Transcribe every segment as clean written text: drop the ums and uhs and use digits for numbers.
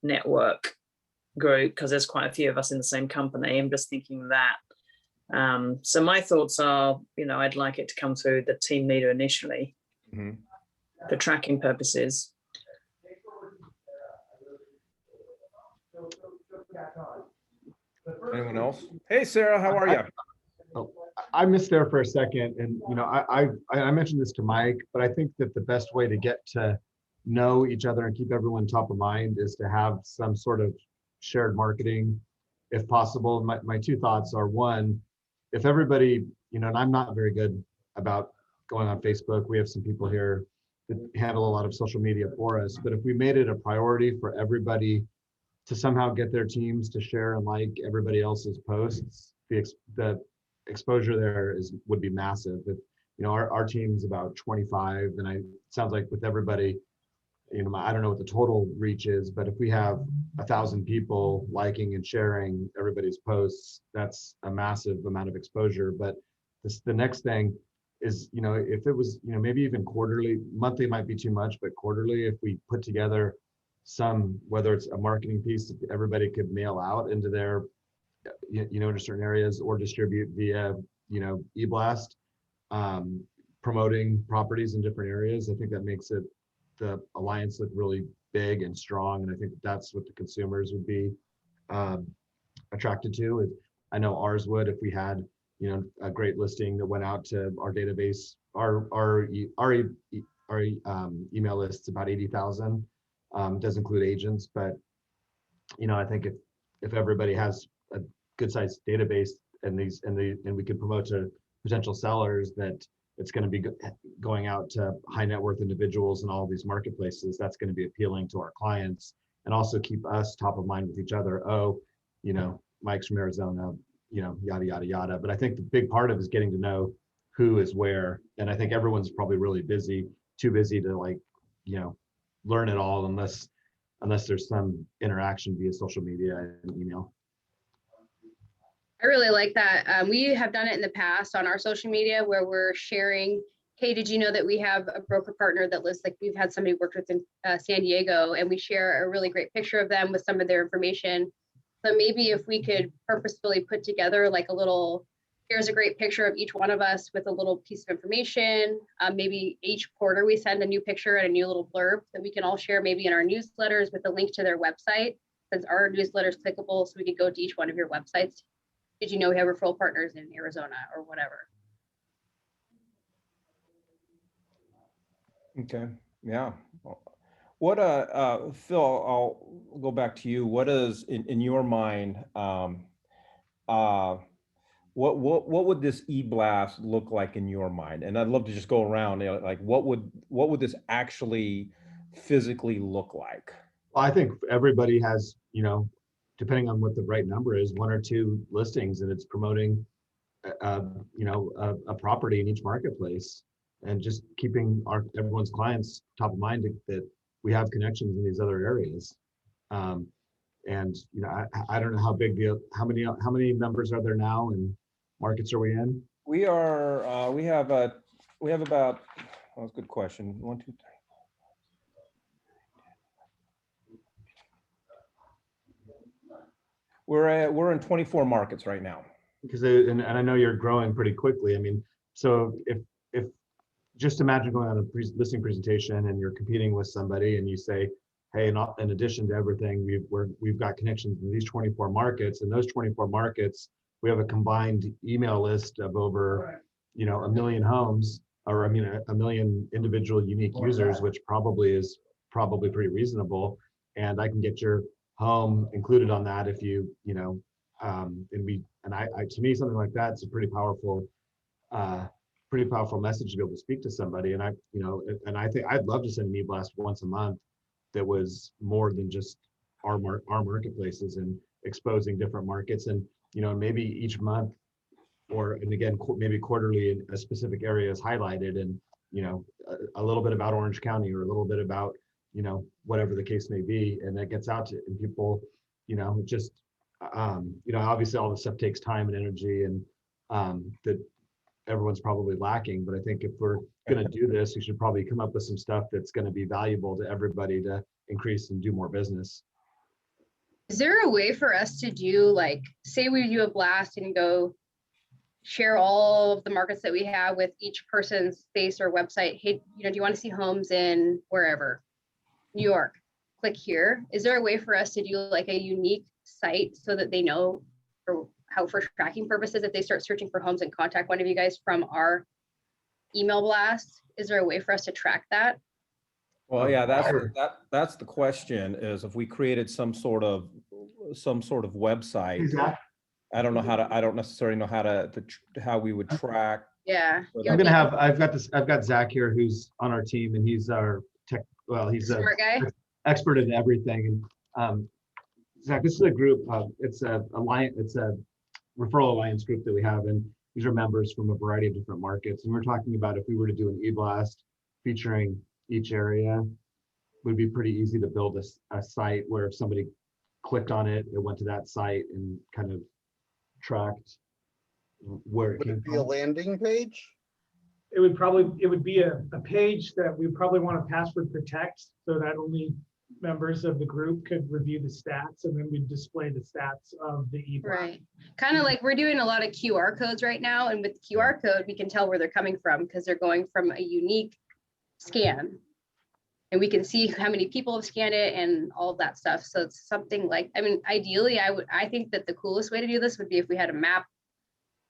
network group, because there's quite a few of us in the same company. I'm just thinking that. So my thoughts are, I'd like it to come through the team leader initially for tracking purposes. Anyone else? Hey, Sarah, how are you? I missed there for a second, and I mentioned this to Mike, but I think that the best way to get to know each other and keep everyone top of mind is to have some sort of shared marketing, if possible. My two thoughts are: one, if everybody, and I'm not very good about going on Facebook. We have some people here that handle a lot of social media for us, but if we made it a priority for everybody to somehow get their teams to share and like everybody else's posts, the exposure there would be massive. If, our team's about 25, and it sounds like with everybody, I don't know what the total reach is, but if we have 1,000 people liking and sharing everybody's posts, that's a massive amount of exposure. But the next thing is, if it was, maybe even quarterly, monthly might be too much, but quarterly, if we put together some, whether it's a marketing piece that everybody could mail out into their, into certain areas, or distribute via, e-blast, promoting properties in different areas. I think that makes the alliance look really big and strong. And I think that's what the consumers would be attracted to. I know ours would, if we had, a great listing that went out to our database, our email list's about 80,000. Does include agents, but I think if everybody has a good sized database and we could promote to potential sellers that it's going to be going out to high net worth individuals in all of these marketplaces, that's going to be appealing to our clients and also keep us top of mind with each other. Oh, Mike's from Arizona, yada, yada, yada. But I think the big part of it is getting to know who is where. And I think everyone's probably really too busy to learn it all unless there's some interaction via social media and email. I really like that. We have done it in the past on our social media where we're sharing, hey, did you know that we have a broker partner that lives, we've had somebody worked with in San Diego, and we share a really great picture of them with some of their information. So maybe if we could purposefully put together a little, here's a great picture of each one of us with a little piece of information. Maybe each quarter we send a new picture and a new little blurb that we can all share maybe in our newsletters with a link to their website, since our newsletter is clickable, so we could go to each one of your websites. Did you know we have referral partners in Arizona or whatever? Okay, yeah. What, Phil, I'll go back to you. What is in your mind, what would this e-blast look like in your mind? And I'd love to just go around, what would this actually physically look like? Well, I think everybody has, depending on what the right number is, 1 or 2 listings, and it's promoting, a property in each marketplace, and just keeping everyone's clients top of mind that we have connections in these other areas. And I don't know how big how many members are there now, and markets are we in? We are, we have about, well, that's a good question. 1, 2, 3. We're in 24 markets right now. Because and I know you're growing pretty quickly. I mean, so if just imagine going on a listing presentation and you're competing with somebody and you say, hey, in addition to everything, we've got connections in these 24 markets, and those 24 markets, we have a combined email list of over, 1 million homes, or a million individual unique users, which is probably pretty reasonable. And I can get your home included on that if you, to me, something like that is a pretty powerful message to be able to speak to somebody. And I think I'd love to send an e-blast once a month that was more than just our marketplaces and exposing different markets, and maybe each month, and again maybe quarterly, a specific area is highlighted, and a little bit about Orange County, or a little bit about whatever the case may be, and that gets out to, and people, just obviously all this stuff takes time and energy, and that everyone's probably lacking. But I think if we're going to do this, we should probably come up with some stuff that's going to be valuable to everybody to increase and do more business. Is there a way for us to do, like, say we do a blast and go share all of the markets that we have with each person's face or website? Hey, do you want to see homes in wherever, New York? Click here. Is there a way for us to do like a unique site so that they know, or how, for tracking purposes, if they start searching for homes and contact one of you guys from our email blast, is there a way for us to track that? Well, yeah, that's the question, is if we created some sort of website. Exactly. I don't necessarily know how we would track. Yeah. I've got Zach here, who's on our team, and he's our tech, well, he's a smart guy, expert in everything. And Zach, this is a group, it's a referral alliance group that we have, and these are members from a variety of different markets. And we're talking about, if we were to do an e-blast featuring each area, it would be pretty easy to build a site where if somebody clicked on it, it went to that site and kind of tracked where it Would came it be from. a landing page? It would be a page that we probably want to password protect so that only members of the group could review the stats, and then we'd display the stats of the e-blast. right? Kind of like we're doing a lot of QR codes right now, and with QR code, we can tell where they're coming from because they're going from a unique scan, and we can see how many people have scanned it and all of that stuff. So it's something like, I mean, ideally, I think that the coolest way to do this would be if we had a map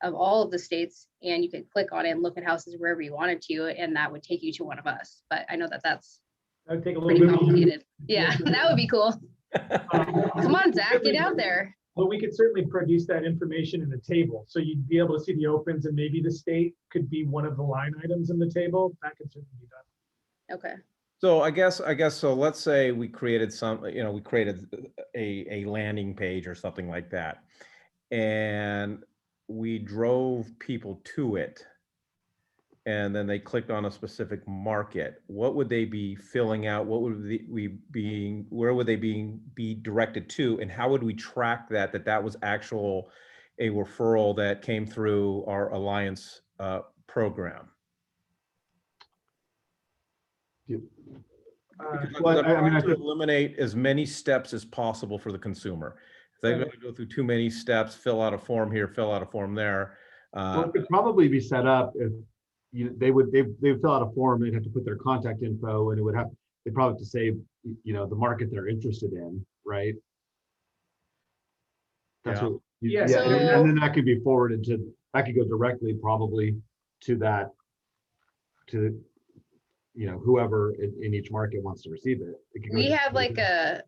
of all of the states, and you could click on it and look at houses wherever you wanted to, and that would take you to one of us. But I know that that's That would take a pretty little bit. complicated. Yeah, that would be cool. Come on, Zach, get out there. Well, we could certainly produce that information in a table. So you'd be able to see the opens, and maybe the state could be one of the line items in the table. That could certainly be done. Okay. So I guess so. Let's say we created a landing page or something like that, and we drove people to it, and then they clicked on a specific market. What would they be filling out? What would where would they be directed to? And how would we track that was a referral that came through our Alliance program? Well, I mean, I to think eliminate as many steps as possible for the consumer. If they're going to go through too many steps, fill out a form here, fill out a form there. well, it could probably be set up if they would fill out a form, they'd have to put their contact info, and they'd probably have to say, the market they're interested in, right? That's Yeah. what. Yeah, And then that could be forwarded that could go directly probably to whoever in each market wants to receive it. It could go We have directly like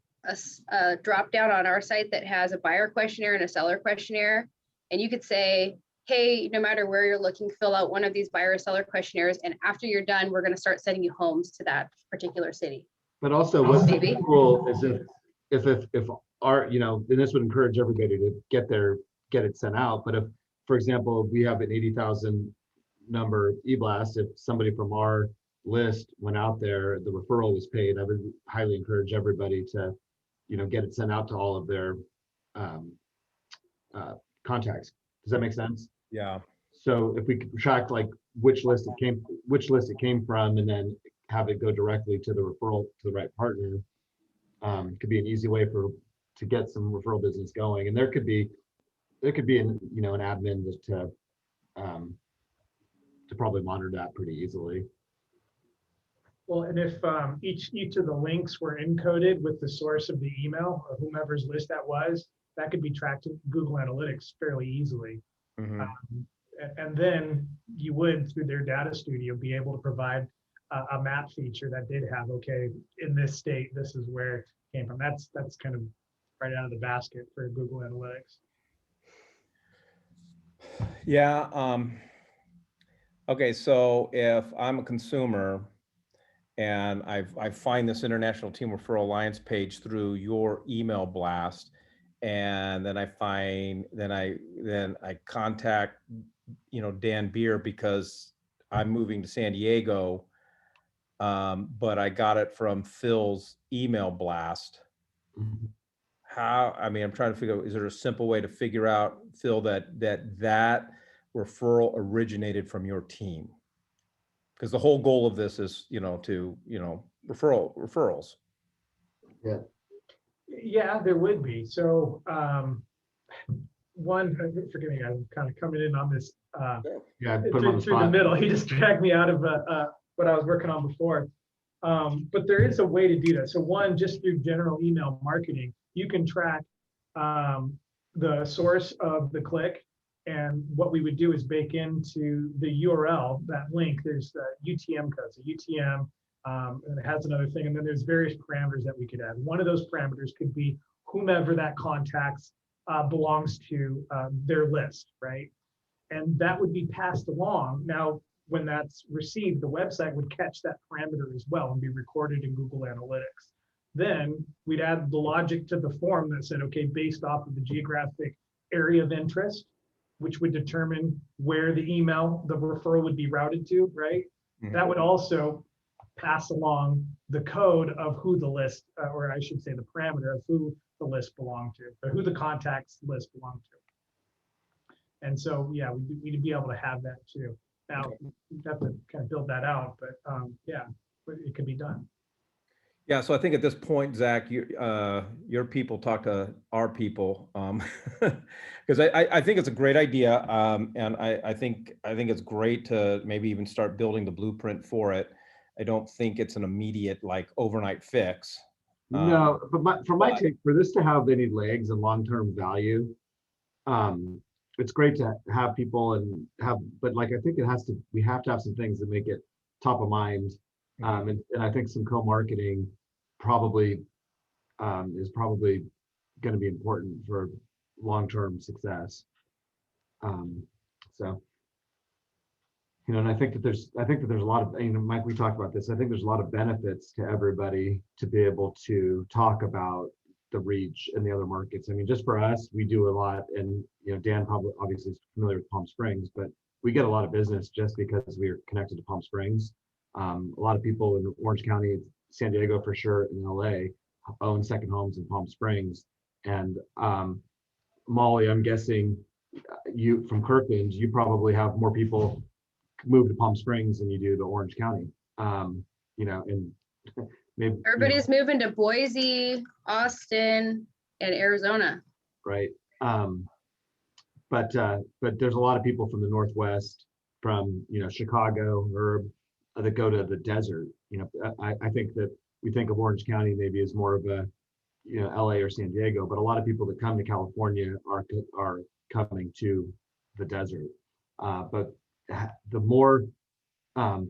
a drop down on our site that has a buyer questionnaire and a seller questionnaire. And you could say, hey, no matter where you're looking, fill out one of these buyer or seller questionnaires. And after you're done, we're going to start sending you homes to that particular city. But also what's Maybe. cool is if our, and this would encourage everybody to get it sent out. But if, for example, we have an 80,000 number e-blast, if somebody from our list went out there, the referral was paid, I would highly encourage everybody to, get it sent out to all of their contacts. Does that make sense? Yeah. So if we could track like which list it came from, and then have it go directly to the referral to the right partner, could be an easy way to get some referral business going. And there could be an admin to probably monitor that pretty easily. Well, and if each of the links were encoded with the source of the email of whomever's list that was, that could be tracked in Google Analytics fairly easily. Mm-hmm. And then you would, through their data studio, be able to provide a map feature that did have, okay, in this state, this is where it came from. That's kind of right out of the basket for Google Analytics. Yeah. Okay. So if I'm a consumer and I find this International Team Referral Alliance page through your email blast, and then I contact, Dan Beer because I'm moving to San Diego, but I got it from Phil's email blast. Mm-hmm. I'm trying to figure out, is there a simple way to figure out, Phil, that referral originated from your team? Because the whole goal of this is, referrals. Yeah, there would be. So one, forgive me, I'm kind of coming in on this Yeah, put 'em on the through the spot. middle. He just dragged me out of what I was working on before. But there is a way to do that. So one, just through general email marketing, you can track the source of the click. And what we would do is bake into the URL, that link, there's UTM codes, a UTM, and it has another thing. And then there's various parameters that we could add. One of those parameters could be whomever that contacts belongs to their list, right? And that would be passed along. Now, when that's received, the website would catch that parameter as well and be recorded in Google Analytics. Then we'd add the logic to the form that said, okay, based off of the geographic area of interest, which would determine where the email, the referral would be routed to, right? Mm-hmm. That would also pass along the code of who the list, or I should say the parameter of who the list belonged to, or who the contacts list belonged to. And so, yeah, we'd be able to have that too. Now, we have to kind of build that out, but yeah, it could be done. Yeah, so I think at this point, Zach, your people talk to our people, because I think it's a great idea, and I think it's great to maybe even start building the blueprint for it. I don't think it's an immediate, like, overnight fix. No, but for my take, for this to have any legs and long-term value, it's great to have people and have, but like, I think we have to have some things that make it top of mind. And I think some co-marketing probably is probably going to be important for long-term success. So, you know, and I think that there's a lot of, you know, Mike, we talked about this. I think there's a lot of benefits to everybody to be able to talk about the reach in the other markets. I mean, just for us, we do a lot, and you know, Dan probably obviously is familiar with Palm Springs, but we get a lot of business just because we are connected to Palm Springs. A lot of people in Orange County, San Diego for sure, in LA, own second homes in Palm Springs. And Molly, I'm guessing you from Kirkland, you probably have more people move to Palm Springs than you do to Orange County. You know, and maybe everybody's moving to Boise, Austin, and Arizona. Right. But there's a lot of people from the Northwest, from, you know, Chicago, or that go to the desert. You know, I think that we think of Orange County maybe as more of a, you know, LA or San Diego, but a lot of people that come to California are coming to the desert. But the more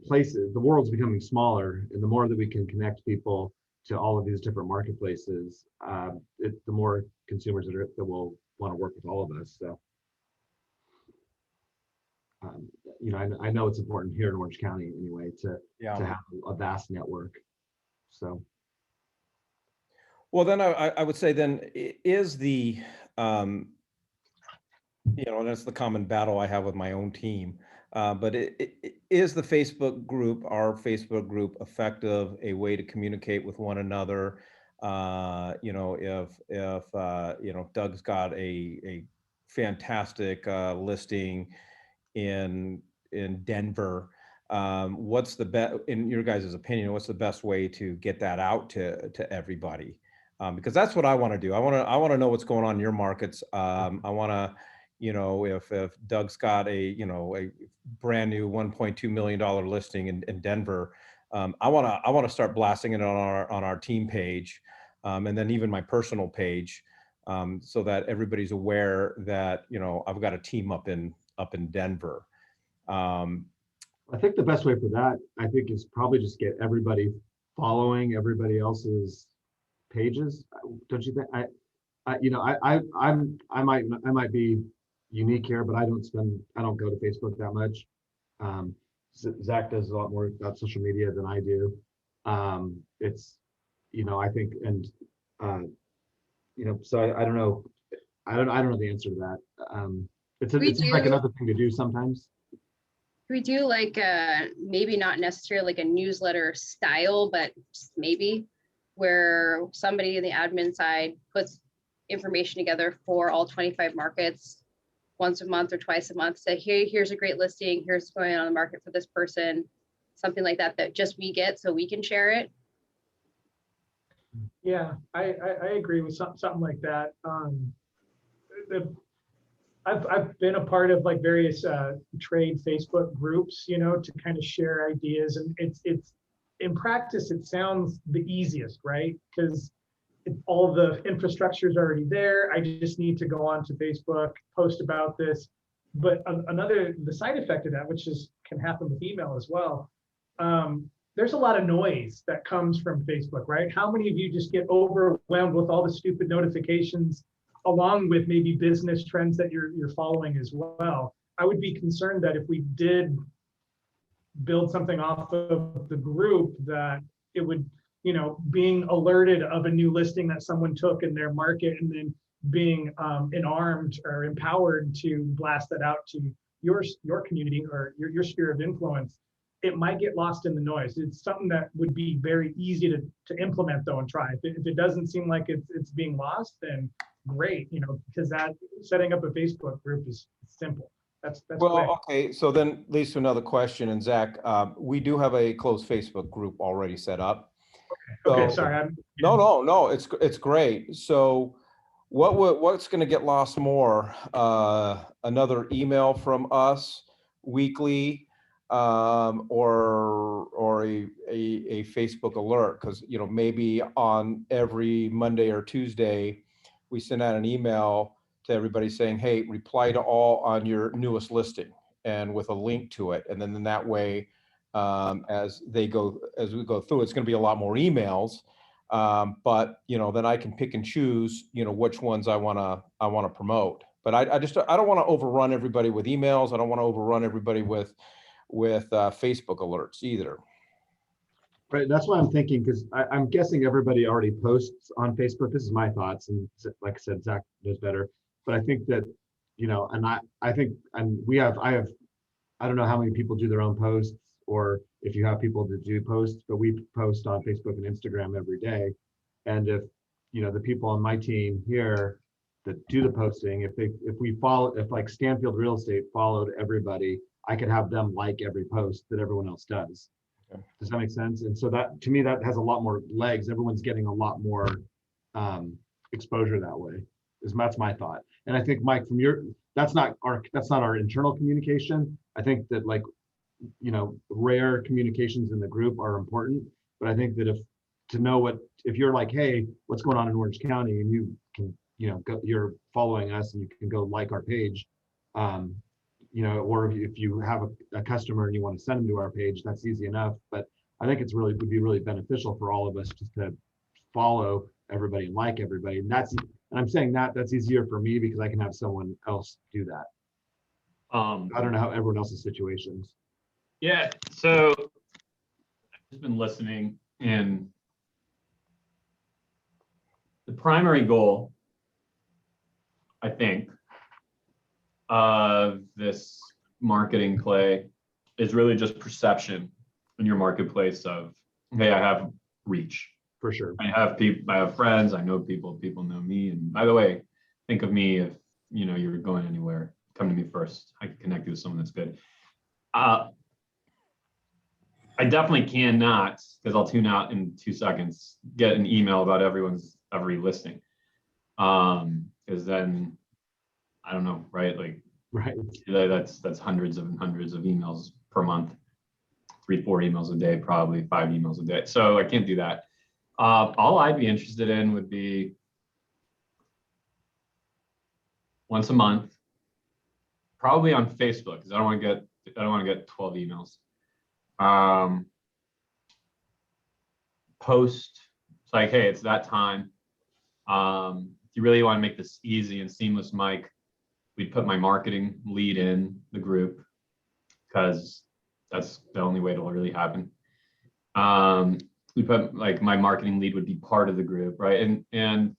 places, the world's becoming smaller, and the more that we can connect people to all of these different marketplaces, the more consumers that will want to work with all of us. So, you know, I know it's important here in Orange County anyway to have a vast network. So, well, then I would say then is the you know, that's the common battle I have with my own team. But is the Facebook group, our Facebook group, effective, a way to communicate with one another? You know, if you know, Doug's got a fantastic listing in Denver, what's the best, in your guys' opinion, what's the best way to get that out to everybody? Because that's what I want to do. I want to know what's going on in your markets. I want to, you know, if Doug's got a brand new $1.2 million listing in Denver, I want to start blasting it on our team page, and then even my personal page, so that everybody's aware that, you know, I've got a team up in Denver. I think the best way for that, I think, is probably just get everybody following everybody else's pages. Don't you think? I might be unique here, but I don't go to Facebook that much. Zach does a lot more about social media than I do. It's, you know, I think, and you know, so I don't know. I don't know the answer to that. It seems like another thing to do sometimes. We do like maybe not necessarily like a newsletter style, but maybe where somebody in the admin side puts information together for all 25 markets once a month or twice a month. Say, here's a great listing. Here's what's going on in the market for this person. Something like that just we get so we can share it. Yeah, I agree with something like that. I've been a part of like various trade Facebook groups, to kind of share ideas, and it's in practice it sounds the easiest, right? Because all the infrastructure is already there. I just need to go on to Facebook, post about this. But the side effect of that, which can happen with email as well. There's a lot of noise that comes from Facebook, right? How many of you just get overwhelmed with all the stupid notifications, along with maybe business trends that you're following as well? I would be concerned that if we did build something off of the group, that it would, being alerted of a new listing that someone took in their market, and then being enarmed or empowered to blast that out to your community or your sphere of influence, it might get lost in the noise. It's something that would be very easy to implement though and try. If it doesn't seem like it's being lost, then great, because that setting up a Facebook group is simple. That's Well, quick. okay, so then leads to another question, and Zach, we do have a closed Facebook group already set up. Okay, So- sorry. No, it's great. So what's going to get lost more? Another email from us weekly, or a Facebook alert? Because maybe on every Monday or Tuesday, we send out an email to everybody saying, hey, reply to all on your newest listing, and with a link to it. And then in that way, as we go through, it's going to be a lot more emails. But then I can pick and choose, which ones I want to promote. But I don't want to overrun everybody with emails. I don't want to overrun everybody with Facebook alerts either. Right, that's what I'm thinking, because I'm guessing everybody already posts on Facebook. This is my thoughts, and like I said, Zach knows better. But I think that, and I think, and I don't know how many people do their own posts, or if you have people that do posts, but we post on Facebook and Instagram every day. And if, the people on my team here that do the posting, if like Stanfield Real Estate followed everybody, I could have them like every post that everyone else does. Okay. Does that make sense? And so that, to me, that has a lot more legs. Everyone's getting a lot more exposure that way. That's my thought. And I think, Mike, that's not our internal communication. I think that, like, rare communications in the group are important, but I think that if you're like, hey, what's going on in Orange County, and you can, you're following us and you can go like our page, or if you have a customer and you want to send them to our page, that's easy enough. But I think would be really beneficial for all of us just to follow everybody and like everybody. And I'm saying that's easier for me because I can have someone else do that. I don't know how everyone else's situations. Yeah, so I've just been listening, and the primary goal, I think, of this marketing play is really just perception in your marketplace of, hey, I have reach. For sure. I have friends, I know people know me. And by the way, think of me if you're going anywhere, come to me first. I can connect you with someone that's good. I definitely cannot, because I'll tune out in 2 seconds, get an email about every listing. Because then I don't know, right? Like, right. That's hundreds of emails per month, 3-4 emails a day, probably 5 emails a day. So I can't do that. All I'd be interested in would be once a month, probably on Facebook, because I don't want to get 12 emails. Post, it's like, hey, it's that time. If you really want to make this easy and seamless, Mike, we'd put my marketing lead in the group, because that's the only way it'll really happen. We put, like, my marketing lead would be part of the group, right? And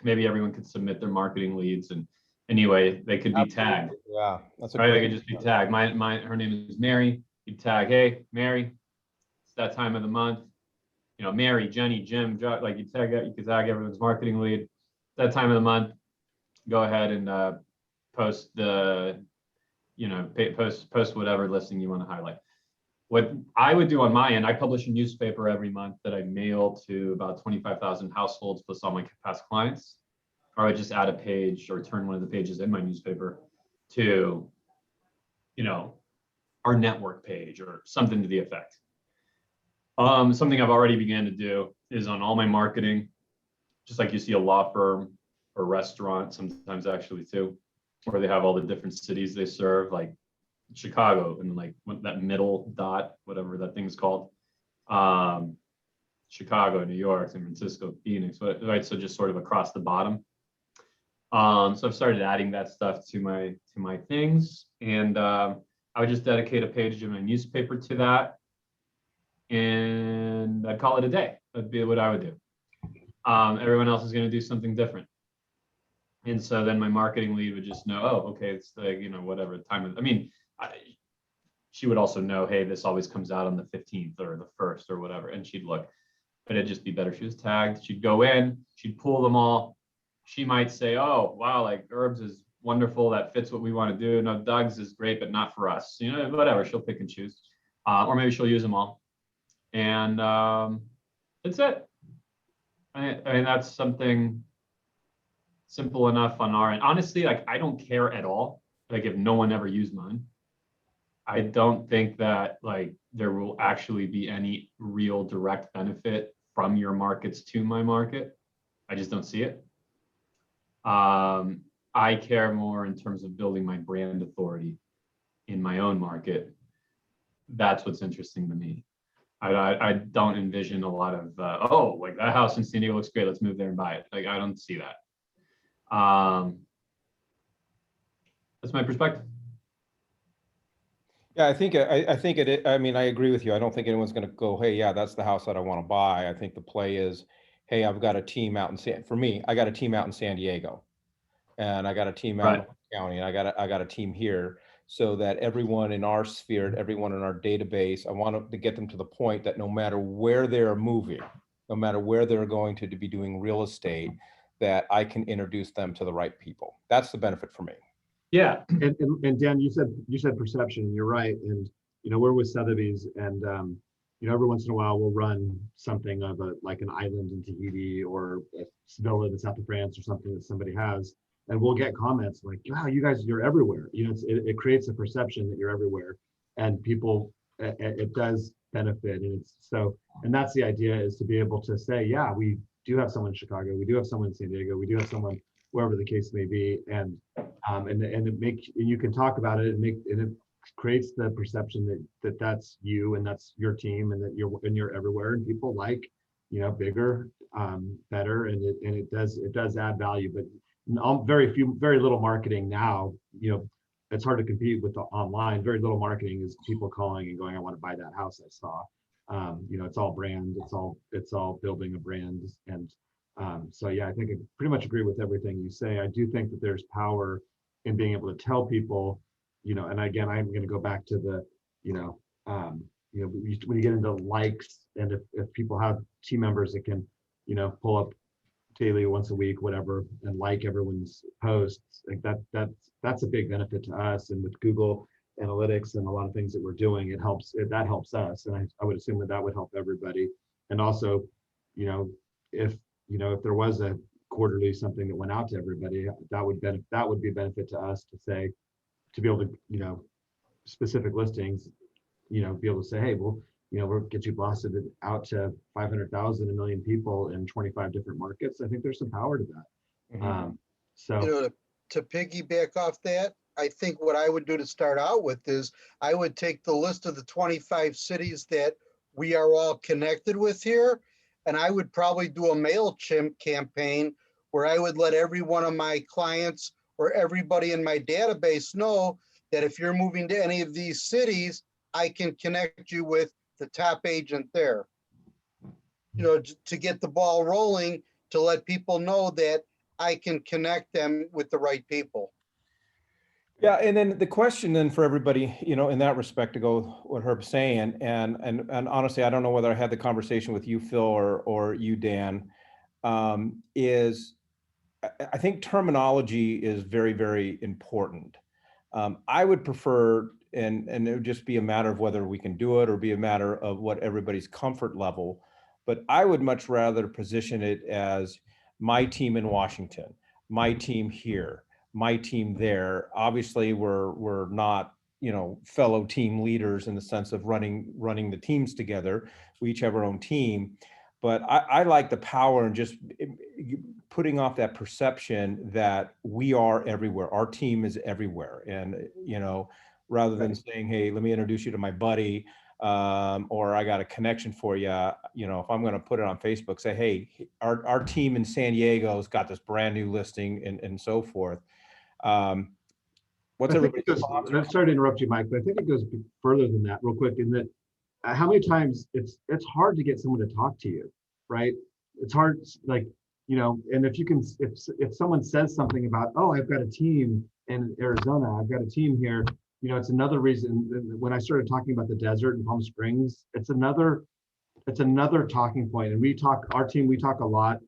maybe everyone could submit their marketing leads, and anyway, they could be tagged. Yeah, that's right. They could just be tagged. Her name is Mary. You tag, hey, Mary, it's that time of the month. Mary, Jenny, Jim, like you could tag everyone's marketing lead. It's that time of the month. Go ahead and post the, post whatever listing you want to highlight. what I would do on my end, I publish a newspaper every month that I mail to about 25,000 households plus all my past clients. Or I would just add a page or turn one of the pages in my newspaper to, you know, our network page or something to the effect. Something I've already began to do is on all my marketing, just like you see a law firm or restaurant, sometimes actually too, where they have all the different cities they serve, like Chicago and like that middle dot, whatever that thing's called. Chicago, New York, San Francisco, Phoenix, right? So just sort of across the bottom. So I've started adding that stuff to my things, and I would just dedicate a page in my newspaper to that, and I'd call it a day. That'd be what I would do. Everyone else is going to do something different, and so then my marketing lead would just know, oh, okay, it's like, you know, whatever time of, I mean, she would also know, hey, this always comes out on the 15th or the 1st or whatever, and she'd look. But it'd just be better. She was tagged. She'd go in. She'd pull them all. She might say, oh, wow, like Herbs is wonderful. That fits what we want to do. No, Doug's is great, but not for us. You know, whatever. She'll pick and choose. Or maybe she'll use them all. And that's it. I mean, that's something simple enough on our end. Honestly, like, I don't care at all. Like, if no one ever used mine, I don't think that like there will actually be any real direct benefit from your markets to my market. I just don't see it. I care more in terms of building my brand authority in my own market. That's what's interesting to me. I don't envision a lot of, oh, like that house in San Diego looks great, let's move there and buy it. Like, I don't see that. That's my perspective. Yeah, I think it. I mean, I agree with you. I don't think anyone's going to go, hey, yeah, that's the house that I want to buy. I think the play is, hey, I've got a team out in for me, I got a team out in San Diego, and I got a team out in Orange County, and I got a team here, so that everyone in our sphere, everyone in our database, I want to get them to the point that no matter where they're moving, no matter where they're going to be doing real estate, that I can introduce them to the right people. That's the benefit for me. Yeah. And Dan, you said perception. You're right. And you know, we're with Sotheby's, and you know, every once in a while we'll run something of like an island in Tahiti or a villa that's south of France or something that somebody has, and we'll get comments like, "Wow, you guys, you're everywhere." You know, it creates a perception that you're everywhere, and people, it does benefit, and it's so. And that's the idea, is to be able to say, "Yeah, we do have someone in Chicago, we do have someone in San Diego, we do have someone wherever the case may be," and you can talk about it, and it creates the perception that that's you and that's your team, and that you're everywhere, and people like, you know, bigger, better, and it does add value. But very little marketing now. You know, it's hard to compete with the online. Very little marketing is people calling and going, I want to buy that house I saw. You know, it's all brand. It's all building a brand. And so yeah, I think I pretty much agree with everything you say. I do think that there's power in being able to tell people, you know, and again, I'm going to go back to the, when you get into likes, and if people have team members that can, you know, pull up daily, once a week, whatever, and like everyone's posts, like that's a big benefit to us. And with Google Analytics and a lot of things that we're doing, that helps us. And I would assume that would help everybody. And also, you know, if there was a quarterly something that went out to everybody, that would be a benefit to us, to be able to, you know, specific listings, you know, be able to say, hey, well, you know, we'll get you blasted out to 500,000, 1 million people in 25 different markets. I think there's some power to that. Mm-hmm. So, you know, to piggyback off that, I think what I would do to start out with is I would take the list of the 25 cities that we are all connected with here, and I would probably do a MailChimp campaign where I would let every one of my clients or everybody in my database know that if you're moving to any of these cities, I can connect you with the top agent there. You know, to get the ball rolling, to let people know that I can connect them with the right people. Yeah, and then the question then for everybody, you know, in that respect, to go what Herb's saying, and honestly, I don't know whether I had the conversation with you, Phil, or you, Dan, is I think terminology is very, very important. I would prefer, and it would just be a matter of whether we can do it or be a matter of what everybody's comfort level. But I would much rather position it as my team in Washington, my team here, my team there. Obviously, we're not, you know, fellow team leaders in the sense of running the teams together. We each have our own team. But I like the power and just putting off that perception that we are everywhere. Our team is everywhere. And, you know, rather than saying, hey, let me introduce you to my buddy, or I got a connection for you. You know, if I'm going to put it on Facebook, say, hey, our team in San Diego's got this brand new listing and so forth. What's everybody's thoughts? I'm sorry to interrupt you, Mike, but I think it goes further than that real quick in that how many times it's hard to get someone to talk to you, right? It's hard, like, you know, and if you can, if someone says something about, oh, I've got a team in Arizona, I've got a team here, you know, it's another reason. When I started talking about the desert in Palm Springs, it's another talking point. And we talk a lot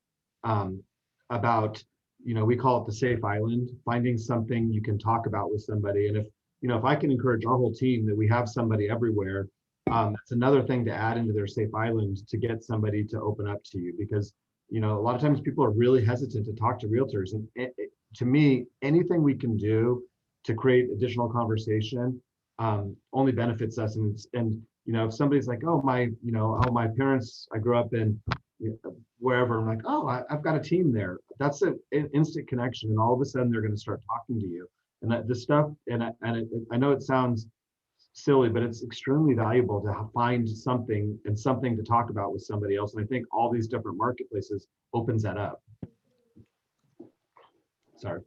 about, you know, we call it the safe island, finding something you can talk about with somebody. And if, you know, if I can encourage our whole team that we have somebody everywhere, that's another thing to add into their safe island to get somebody to open up to you, because, you know, a lot of times people are really hesitant to talk to realtors. And to me, anything we can do to create additional conversation only benefits us. And you know, if somebody's like, oh, my parents, I grew up in, you know, wherever, I'm like, oh, I've got a team there. That's an instant connection. And all of a sudden they're going to start talking to you. And that this stuff, I know it sounds silly, but it's extremely valuable to find something to talk about with somebody else. And I think all these different marketplaces opens that up. Sorry.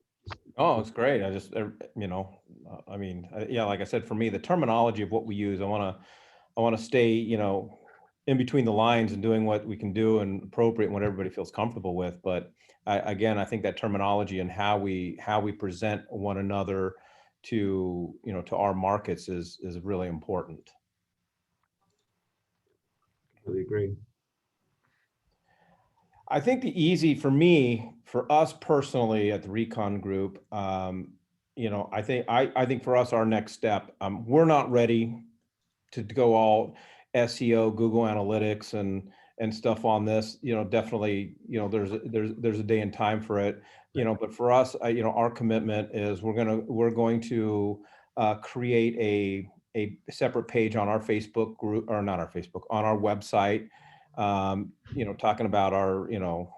Oh, it's great. I just, you know, I mean, yeah, like I said, for me, the terminology of what we use, I want to stay, you know, in between the lines and doing what we can do and appropriate what everybody feels comfortable with. But again, I think that terminology and how we present one another to, you know, to our markets is really important. Really agree. I think the easy for me, for us personally at the Recon Group, you know, I think for us, our next step, we're not ready to go all SEO, Google Analytics and stuff on this. You know, definitely, you know, there's a day and time for it. You know, but for us, you know, our commitment is we're going to create a separate page on our Facebook group, or not our Facebook, on our website. You know, talking about our, you know,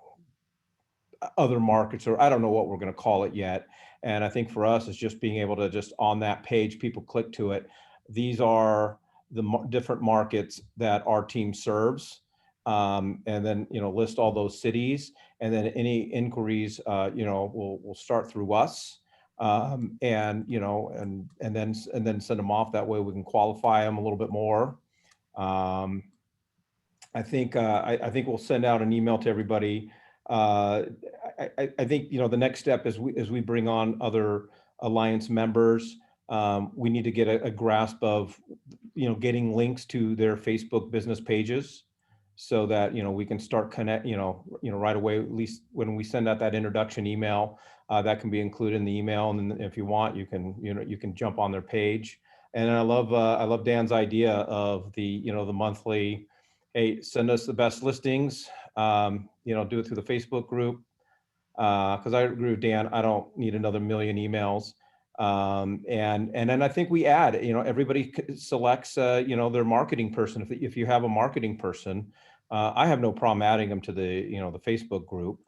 other markets, or I don't know what we're going to call it yet. And I think for us, it's just being able to just on that page, people click to it. These are the different markets that our team serves. And then, you know, list all those cities, and then any inquiries, you know, will start through us. And, you know, and then send them off. That way we can qualify them a little bit more. I think we'll send out an email to everybody. I think, you know, the next step is as we bring on other alliance members, we need to get a grasp of, you know, getting links to their Facebook business pages, so that, you know, we can start connect, you know, right away, at least when we send out that introduction email, that can be included in the email. And then if you want, you can jump on their page. And I love Dan's idea of the, you know, the monthly, hey, send us the best listings, you know, do it through the Facebook group. Because I agree with Dan, I don't need another million emails. And then I think we add, you know, everybody selects, you know, their marketing person. If you have a marketing person, I have no problem adding them to the, you know, the Facebook group.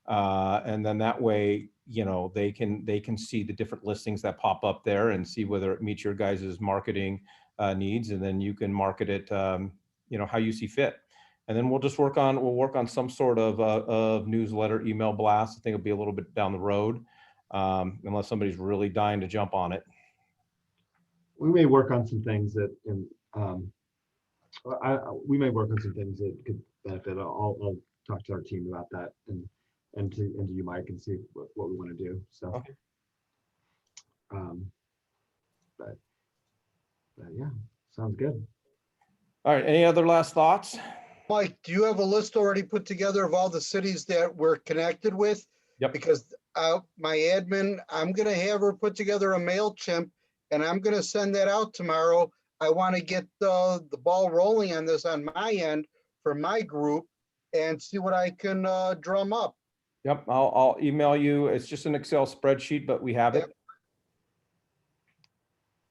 And then that way, you know, they can see the different listings that pop up there and see whether it meets your guys' marketing needs. And then you can market it, you know, how you see fit. And then we'll work on some sort of newsletter, email blast. I think it'll be a little bit down the road, unless somebody's really dying to jump on it. We may work on some things that, we may work on some things that could benefit. I'll talk to our team about that, and to you, Mike, and see what we want to do. So, okay. But yeah, sounds good. All right. Any other last thoughts? Mike, do you have a list already put together of all the cities that we're connected with? Yep. Because my admin, I'm going to have her put together a MailChimp and I'm gonna send that out tomorrow. I want to get the ball rolling on this on my end for my group and see what I can drum up. Yep, I'll email you. It's just an Excel spreadsheet, but we have it. Yep.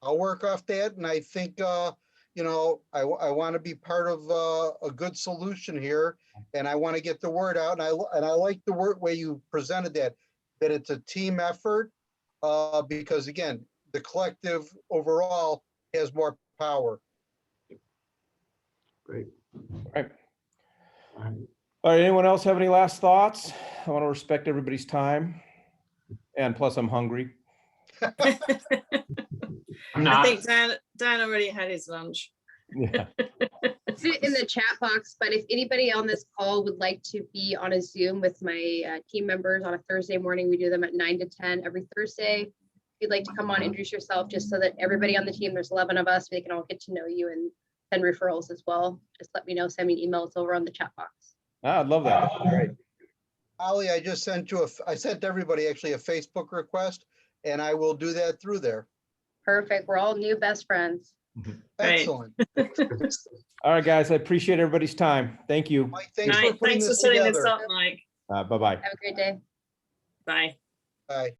I'll work off that, and I think, you know, I want to be part of a good solution here, and I want to get the word out, and I like the way you presented that it's a team effort, because again, the collective overall has more power. Great. Right. All right. All right, anyone else have any last thoughts? I want to respect everybody's time. And plus I'm hungry. I'm I not. think Dan already had his lunch. Yeah. Put it in the chat box, but if anybody on this call would like to be on a Zoom with my team members on a Thursday morning, we do them at 9 to 10 every Thursday. If you'd like to come on, introduce yourself, just so that everybody on the team, there's 11 of us, they can all get to know you and send referrals as well. Just let me know, send me an email, it's over on the chat box. I'd love that. Great. Ollie, I just sent you I sent everybody actually a Facebook request, and I will do that through there. Perfect, we're all new best friends. Great. Excellent. All right, guys, I appreciate everybody's time. Thank you. Mike, thanks for Right, putting thanks for this setting this together. up, Mike. Bye-bye. Have a great day. Bye. Bye.